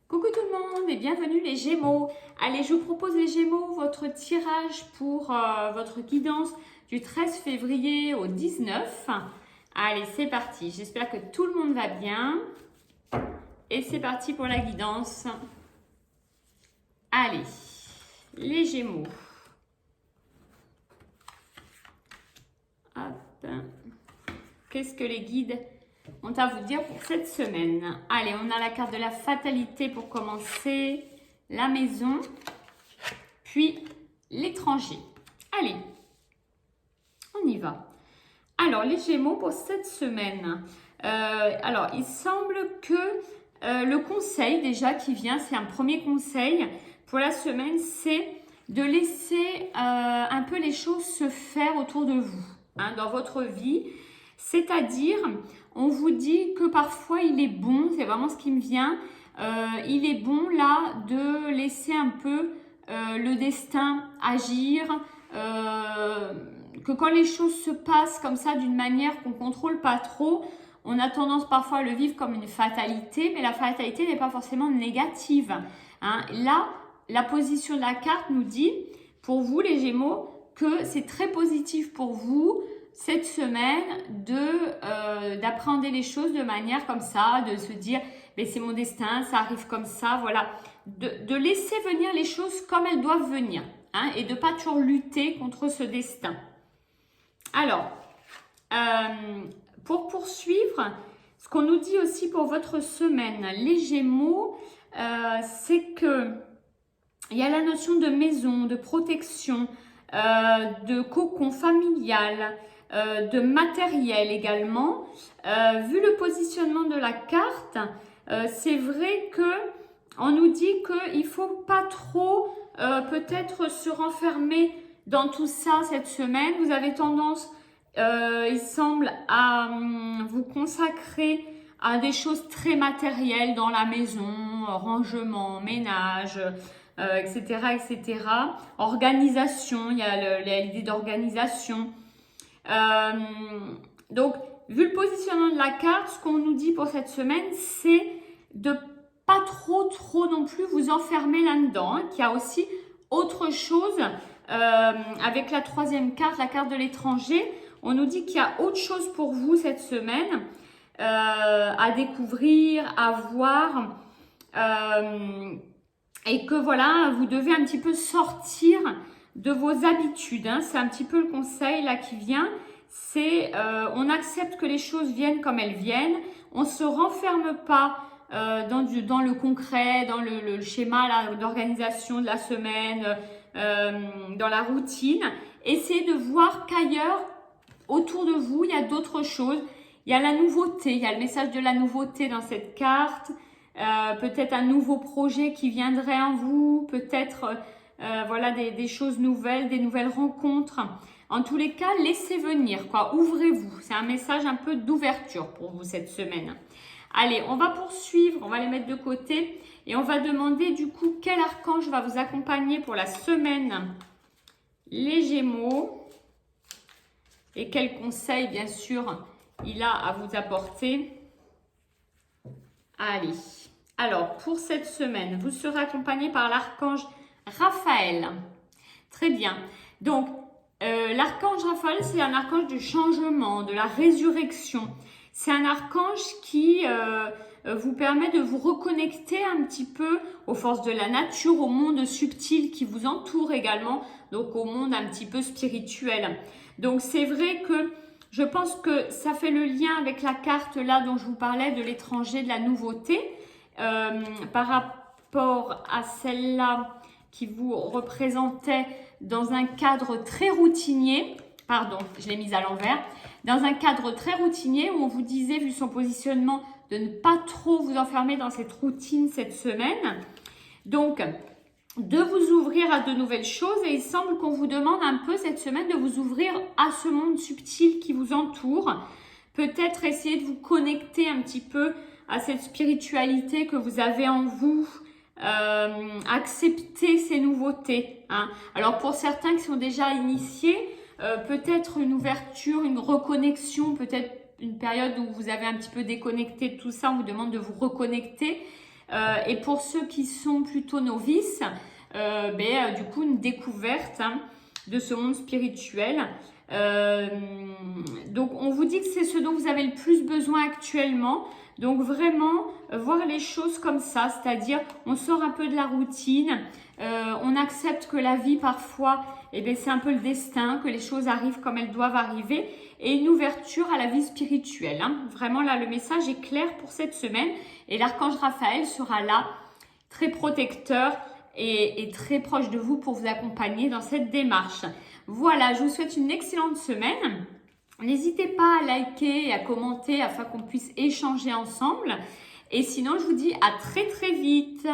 Coucou tout le monde et bienvenue les Gémeaux. Allez, je vous propose les Gémeaux, votre tirage pour votre guidance du 13 février au 19. Allez, c'est parti. J'espère que tout le monde va bien. Et c'est parti pour la guidance. Allez, les Gémeaux. Hop. Qu'est-ce que les guides ont à vous dire pour cette semaine? Allez, on a la carte de la fatalité pour commencer, la maison, puis l'étranger. Allez, on y va. Alors, les Gémeaux pour cette semaine. Alors, il semble que le conseil déjà qui vient, c'est un premier conseil pour la semaine, c'est de laisser un peu les choses se faire autour de vous, hein, dans votre vie. C'est-à-dire, on vous dit que parfois il est bon, c'est vraiment ce qui me vient, il est bon là de laisser un peu le destin agir, que quand les choses se passent comme ça d'une manière qu'on ne contrôle pas trop, on a tendance parfois à le vivre comme une fatalité, mais la fatalité n'est pas forcément négative, hein. Là, la position de la carte nous dit, pour vous les Gémeaux, que c'est très positif pour vous cette semaine d'appréhender les choses de manière comme ça, de se dire c'est mon destin, ça arrive comme ça, voilà. De laisser venir les choses comme elles doivent venir, hein, et de ne pas toujours lutter contre ce destin. Alors, pour poursuivre, ce qu'on nous dit aussi pour votre semaine, les Gémeaux, c'est que il y a la notion de maison, de protection, de cocon familial, de matériel également. Vu le positionnement de la carte, c'est vrai que on nous dit qu'il ne faut pas trop peut-être se renfermer dans tout ça cette semaine. Vous avez tendance, il semble, à vous consacrer à des choses très matérielles dans la maison, rangement, ménage, etc., etc. Organisation, il y a l'idée d'organisation. Donc, vu le positionnement de la carte, ce qu'on nous dit pour cette semaine, c'est de pas trop non plus vous enfermer là-dedans, hein, qu'il y a aussi autre chose avec la troisième carte, la carte de l'étranger. On nous dit qu'il y a autre chose pour vous cette semaine à découvrir, à voir, et que voilà, vous devez un petit peu sortir de vos habitudes, hein. C'est un petit peu le conseil là qui vient, c'est on accepte que les choses viennent comme elles viennent, on ne se renferme pas dans le concret, dans le schéma d'organisation de la semaine, dans la routine. Essayez de voir qu'ailleurs, autour de vous, il y a d'autres choses, il y a la nouveauté, il y a le message de la nouveauté dans cette carte, peut-être un nouveau projet qui viendrait en vous, peut-être voilà, des choses nouvelles, des nouvelles rencontres. En tous les cas, laissez venir, quoi. Ouvrez-vous. C'est un message un peu d'ouverture pour vous cette semaine. Allez, on va poursuivre, on va les mettre de côté et on va demander du coup quel archange va vous accompagner pour la semaine, les Gémeaux, et quel conseil, bien sûr, il a à vous apporter. Allez, alors pour cette semaine, vous serez accompagné par l'archange Raphaël. Très bien. Donc, l'archange Raphaël, c'est un archange du changement, de la résurrection. C'est un archange qui vous permet de vous reconnecter un petit peu aux forces de la nature, au monde subtil qui vous entoure également, donc au monde un petit peu spirituel. Donc, c'est vrai que je pense que ça fait le lien avec la carte là dont je vous parlais de l'étranger, de la nouveauté, par rapport à celle-là qui vous représentait dans un cadre très routinier, pardon, je l'ai mise à l'envers, dans un cadre très routinier où on vous disait, vu son positionnement, de ne pas trop vous enfermer dans cette routine cette semaine. Donc, de vous ouvrir à de nouvelles choses et il semble qu'on vous demande un peu cette semaine de vous ouvrir à ce monde subtil qui vous entoure. Peut-être essayer de vous connecter un petit peu à cette spiritualité que vous avez en vous, accepter ces nouveautés, hein. Alors pour certains qui sont déjà initiés, peut-être une ouverture, une reconnexion, peut-être une période où vous avez un petit peu déconnecté de tout ça, on vous demande de vous reconnecter. Et pour ceux qui sont plutôt novices, du coup, une découverte de ce monde spirituel. Donc, on vous dit que c'est ce dont vous avez le plus besoin actuellement. Donc, vraiment, voir les choses comme ça, c'est-à-dire, on sort un peu de la routine, on accepte que la vie, parfois, c'est un peu le destin, que les choses arrivent comme elles doivent arriver, et une ouverture à la vie spirituelle. Vraiment, là, le message est clair pour cette semaine, et l'archange Raphaël sera là, très protecteur et très proche de vous pour vous accompagner dans cette démarche. Voilà, je vous souhaite une excellente semaine. N'hésitez pas à liker et à commenter afin qu'on puisse échanger ensemble. Et sinon, je vous dis à très très vite.